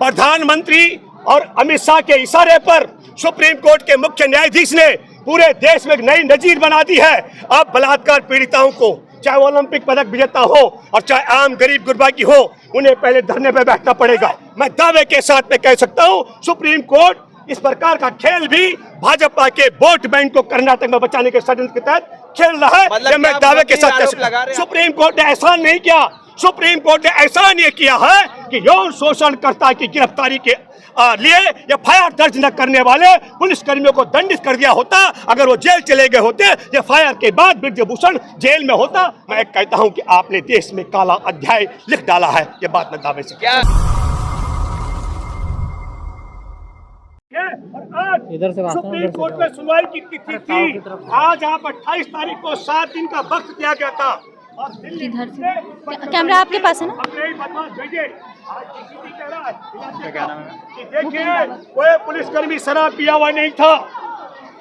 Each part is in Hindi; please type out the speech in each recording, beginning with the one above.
प्रधानमंत्री और अमित शाह के इशारे पर सुप्रीम कोर्ट के मुख्य न्यायाधीश ने पूरे देश में एक नई नजीर बना दी है। अब बलात्कार पीड़िताओं को, चाहे वो ओलंपिक पदक विजेता हो और चाहे आम गरीब गुरबा की हो, उन्हें पहले धरने पर बैठना पड़ेगा। मैं दावे के साथ में कह सकता हूँ, सुप्रीम कोर्ट इस प्रकार का खेल भी भाजपा के वोट बैंक को कर्नाटक में बचाने के षड्यंत्र के तहत खेल रहा है। मतलब मैं दावे के साथ कह सकता हूं, सुप्रीम कोर्ट ने ऐसा नहीं किया। सुप्रीम कोर्ट ने ऐसा नहीं किया है कि यौन शोषणकर्ता की गिरफ्तारी के लिए एफआईआर दर्ज न करने वाले पुलिसकर्मियों को दंडित कर दिया होता। अगर वो जेल चले गए होते, एफआईआर के बाद ब्रजभूषण जेल में होता। मैं कहता हूं कि आपने देश में काला अध्याय लिख डाला है। ये बात मैं दावे से क्या इधर से सुप्रीम कोर्ट में सुनवाई की तिथि थी। आज आप 28 तारीख को 7 दिन का वक्त दिया गया था। इधर से कैमरा आपके पास है ना? देखिए, कोई पुलिसकर्मी शराब पिया हुआ नहीं था,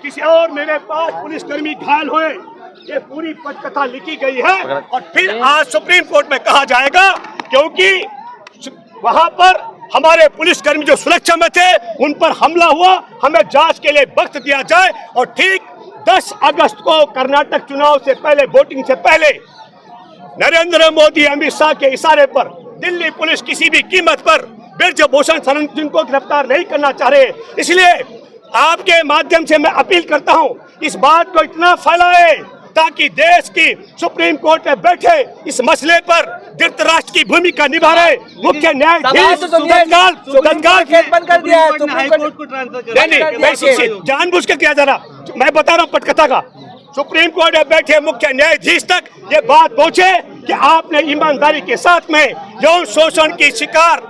किसी और मेरे पास पुलिसकर्मी घायल हुए। ये पूरी पटकथा लिखी गई है और फिर आज सुप्रीम कोर्ट में कहा जाएगा, क्योंकि वहां पर हमारे पुलिसकर्मी जो सुरक्षा में थे उन पर हमला हुआ, हमें जांच के लिए वक्त दिया जाए। और ठीक 10 अगस्त को कर्नाटक चुनाव से पहले, वोटिंग से पहले, नरेंद्र मोदी अमित शाह के इशारे पर दिल्ली पुलिस किसी भी कीमत पर ब्रजभूषण शरण सिंह को गिरफ्तार नहीं करना चाह रहे। इसलिए आपके माध्यम से मैं अपील करता हूं, इस बात को इतना फैलाए ताकि देश की सुप्रीम कोर्ट में बैठे इस मसले पर धृतराष्ट्र की भूमिका निभा रहे मुख्य न्यायाधीश तत्काल केस बंद कर दिया है। जानबूझ के किया जा रहा। मैं बता रहा हूँ पटकथा का। सुप्रीम कोर्ट में बैठे मुख्य न्यायाधीश तक ये बात पहुंचे कि आपने ईमानदारी के साथ में यौन शोषण की शिकार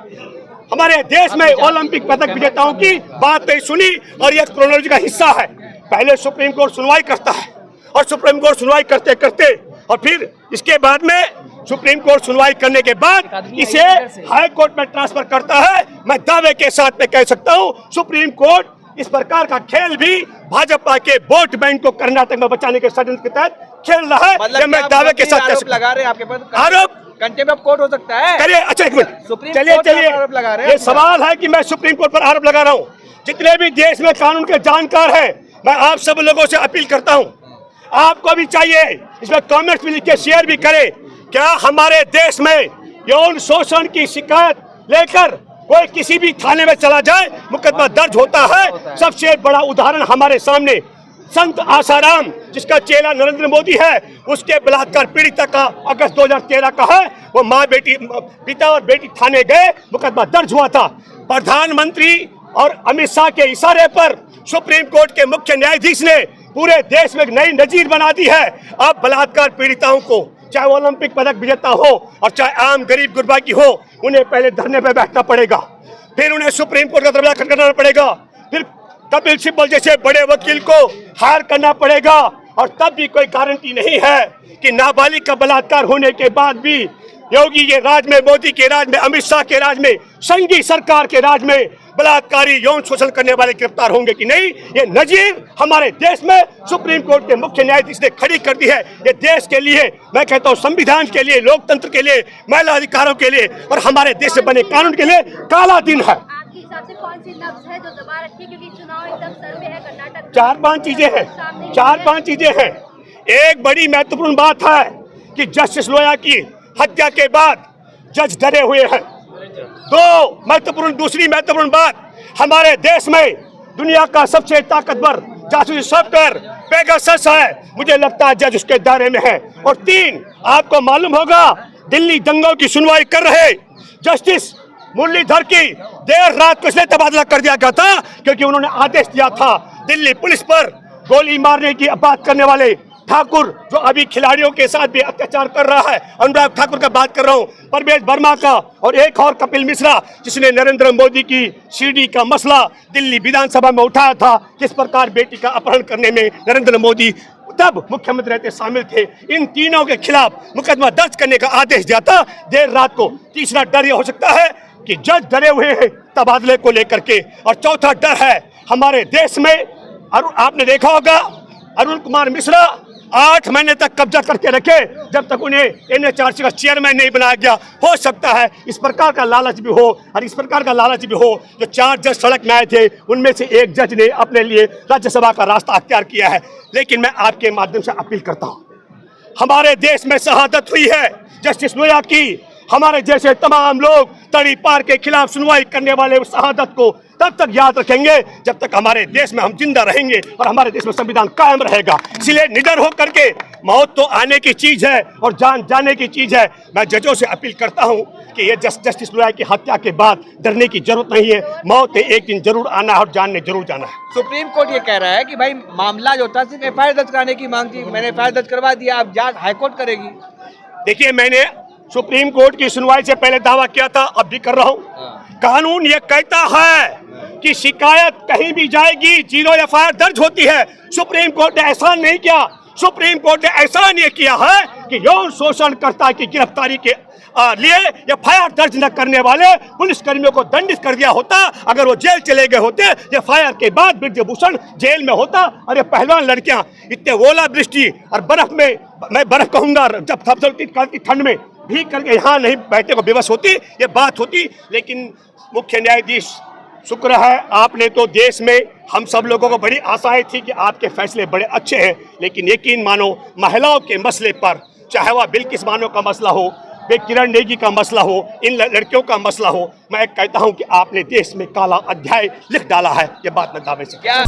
हमारे देश में ओलंपिक पदक विजेताओं की बात नहीं सुनी। और यह क्रोनोलॉजी का हिस्सा है। पहले सुप्रीम कोर्ट सुनवाई करता है और सुप्रीम कोर्ट सुनवाई करते करते और फिर इसके बाद में सुप्रीम कोर्ट सुनवाई करने के बाद इसे हाई कोर्ट में ट्रांसफर करता है। मैं दावे के साथ में कह सकता हूं, सुप्रीम कोर्ट इस प्रकार का खेल भी भाजपा के वोट बैंक को कर्नाटक में बचाने के षड्यंत्र के तहत खेल रहा है। मतलब मैं दावे के साथ कह सकता हूं, लगा रहे हैं आपके पास आरोप कंटेम्प्ट ऑफ कोर्ट हो सकता है। करिए, अच्छा एक मिनट, चलिए ये सवाल है कि मैं सुप्रीम कोर्ट पर आरोप लगा रहा हूँ। जितने भी देश में कानून के जानकार हैं, मैं आप सब लोगों से अपील करता हूँ, आपको भी चाहिए इसमें कमेंट्स भी लिख के शेयर भी करें। क्या हमारे देश में यौन शोषण की शिकायत लेकर कोई किसी भी थाने में चला जाए, मुकदमा दर्ज होता है? सबसे बड़ा उदाहरण हमारे सामने संत आसाराम, जिसका चेला नरेंद्र मोदी है, उसके बलात्कार पीड़िता का अगस्त 2013 का है। वो माँ बेटी, पिता और बेटी थाने गए, मुकदमा दर्ज हुआ था। प्रधानमंत्री और अमित शाह के इशारे पर सुप्रीम कोर्ट के मुख्य न्यायाधीश ने पूरे देश में एक नई नजीर बना दी है। अब बलात्कार पीड़िताओं को, चाहे वो ओलंपिक पदक विजेता हो और चाहे आम गरीब गुरबा की हो, उन्हें पहले धरने पर बैठना पड़ेगा, फिर उन्हें सुप्रीम कोर्ट का दरवाजा खटखटाना पड़ेगा, फिर कपिल सिब्बल जैसे बड़े वकील को हायर करना पड़ेगा। और तब भी कोई गारंटी नहीं है कि नाबालिग का बलात्कार होने के बाद भी योगी के राज में, मोदी के राज में, अमित शाह के राज में, संघी सरकार के राज में बलात्कारी यौन शोषण करने वाले गिरफ्तार होंगे कि नहीं। ये नजीर हमारे देश में सुप्रीम कोर्ट के मुख्य न्यायाधीश ने खड़ी कर दी है। ये देश के लिए, मैं कहता हूँ संविधान के लिए, लोकतंत्र के लिए, महिला अधिकारों के लिए और हमारे देश से बने कानून के लिए काला दिन है। आपके हिसाब से कौन सी नब्ज है जो दबा रखी, क्योंकि चुनाव एकदम सर में है कर्नाटक? 4-5 चीजें हैं, 4-5 चीजें हैं। एक बड़ी महत्वपूर्ण बात है कि जस्टिस लोया की हत्या के बाद जज डरे हुए हैं। दूसरी महत्वपूर्ण बात, हमारे देश में दुनिया का सबसे ताकतवर जासूसी सॉफ्टवेयर पेगासस है, मुझे लगता है जज उसके दायरे में है। और 3, आपको मालूम होगा, दिल्ली दंगों की सुनवाई कर रहे जस्टिस मुरलीधर की देर रात को इसलिए तबादला कर दिया गया था क्योंकि उन्होंने आदेश दिया था दिल्ली पुलिस पर गोली मारने की बात करने वाले ठाकुर, जो अभी खिलाड़ियों के साथ भी अत्याचार कर रहा है, अनुराग ठाकुर का बात कर रहा हूँ, परवेज वर्मा का, और एक और कपिल मिश्रा, जिसने नरेंद्र मोदी की सीडी का मसला दिल्ली विधानसभा में उठाया था, किस प्रकार बेटी का अपहरण करने में नरेंद्र मोदी तब मुख्यमंत्री रहते शामिल थे। इन तीनों के खिलाफ मुकदमा दर्ज करने का आदेश दिया था देर रात को। तीसरा डर यह हो सकता है कि जज डरे हुए हैं तबादले को लेकर के। और चौथा डर है हमारे देश में, आपने देखा होगा अरुण कुमार मिश्रा 8 महीने तक कब्जा करके रखे जब तक उन्हें NHRC का चेयरमैन नहीं बनाया गया। हो सकता है इस प्रकार का लालच भी हो, और इस प्रकार का लालच भी हो। जो 4 जज सड़क में आए थे उनमें से एक जज ने अपने लिए राज्यसभा का रास्ता अख्तियार किया है। लेकिन मैं आपके माध्यम से अपील करता हूँ, हमारे देश में शहादत हुई है जस्टिस लोया की। हमारे जैसे तमाम लोग तड़ीपार के खिलाफ सुनवाई करने वाले उस शहादत को तब तक याद रखेंगे जब तक हमारे देश में हम जिंदा रहेंगे और हमारे देश में संविधान कायम रहेगा। इसलिए निडर होकर के, मौत तो आने की चीज है और जान जाने की चीज है। मैं जजों से अपील करता हूं कि ये जस्टिस लोया की हत्या के बाद डरने की जरूरत नहीं है। मौत ने एक दिन जरूर आना है और जान ने जरूर जाना है। सुप्रीम कोर्ट ये कह रहा है कि भाई मामला जो था सिर्फ FIR दर्ज कराने की मांग थी, मैंने FIR दर्ज करवा दिया, अब जांच हाईकोर्ट करेगी। देखिए, मैंने सुप्रीम कोर्ट की सुनवाई से पहले दावा किया था, अब भी कर रहा हूं। कानून ये कहता है कि शिकायत कहीं भी जाएगी 0 FIR दर्ज होती है। सुप्रीम कोर्ट ने ऐसा नहीं किया। सुप्रीम कोर्ट ने ऐसा नहीं किया है कि यौन शोषणकर्ता की गिरफ्तारी के लिए FIR दर्ज न करने वाले पुलिसकर्मियों को दंडित कर दिया होता। अगर वो जेल चले गए होते, FIR के बाद ब्रजभूषण जेल में होता। और ये पहलवान लड़कियां इतने ओलावृष्टि और बर्फ में, मैं बर्फ कहूंगा, जब थपथपती ठंड में भीग करके यहाँ नहीं बैठने को विवश होती, ये बात होती। लेकिन मुख्य न्यायाधीश, शुक्र है आपने तो देश में हम सब लोगों को बड़ी आशाएं थी कि आपके फैसले बड़े अच्छे हैं। लेकिन यकीन मानो, महिलाओं के मसले पर, चाहे वह बिल्किस बानो का मसला हो, वे किरण नेगी का मसला हो, इन लड़कियों का मसला हो, मैं कहता हूं कि आपने देश में काला अध्याय लिख डाला है। ये बात मैं दावे से क्या